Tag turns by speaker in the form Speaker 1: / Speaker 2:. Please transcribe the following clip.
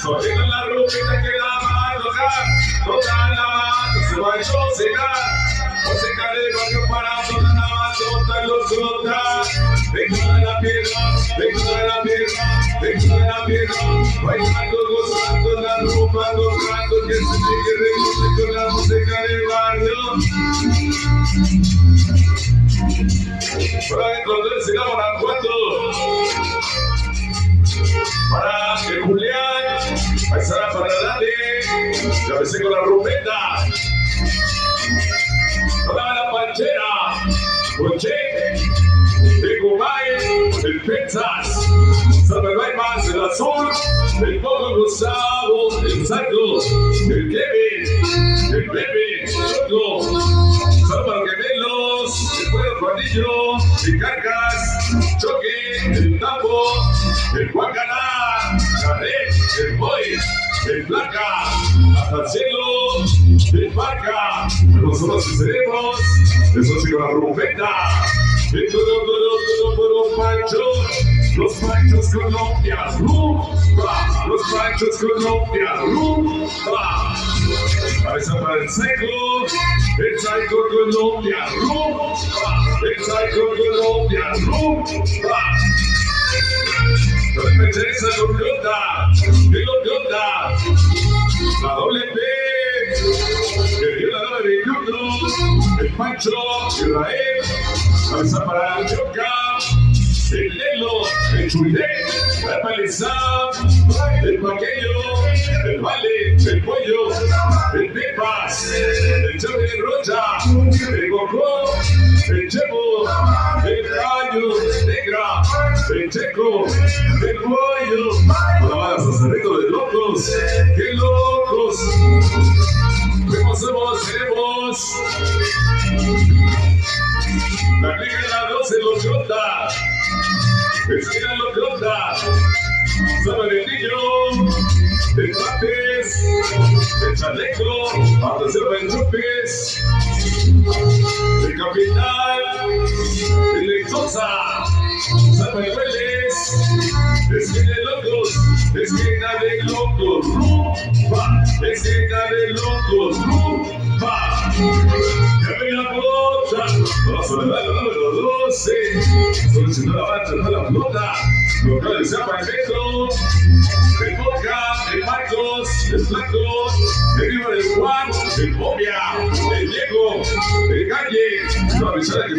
Speaker 1: Solita la rupita que la mano toda la mano se va a entoncegar. Música de barrio para toda la matota y los gotas. Vengo de la piedra, vengo de la piedra, vengo de la piedra. Bailando, gozando la rumba, tocando que se sigue reúne con la música de barrio. Para encontrar el sigamos acuerdo. Para que Julián, paisana para darle, ya empecé con la rumbeta, toda la panchera, Coche, el Gumay, el Texas, Salvador más el azul, el Poco Gustavo, el Saco, el Kevin, el Pepe, el Choco, Salvador Gemelos, el Pueblo Juanillo, el Carcas, Choque, el Tapo, el Guacaná, la Red, el Boy, el Placa, hasta el cielo, el Vaca, nosotros seremos, eso sí con la rumbeta, el todo Pancho, los Panchos Colombia, rumba, los Panchos Colombia, rumba, cabeza para el Psycho Colombia, rumba, el Psycho Colombia, rumba. No me interesa el Lopiota, la doble P, el dio la doble 21, el Pancho, Israel, cabeza para el Choca, el Lelo, el Chulé, la Paliza, el Paqueño, el Vale, el Pollo, el Pepas, el Chavi de Rocha, el Gocó, el Chevo, el Gallo, Negra, el Checo, el Pollo, la banda Sacerrito de locos, ¡qué locos! Somos, queremos la clica de la 12, los Jota, esquina los Jota, San Benillo, el Papes, el Chaleco, Atención el Chupes, el Capital, el Lexosa, San Manueles, esquina de locos, rumba, esquina de locos, rumba. Ya ven la flota, vamos a ver la número 12, solicitó la marcha de la flota, local de San Paqueto, el Boca, el Marcos, el Flaco, el Viva del Juan, el Bobia, el Diego, el Calle, la visera que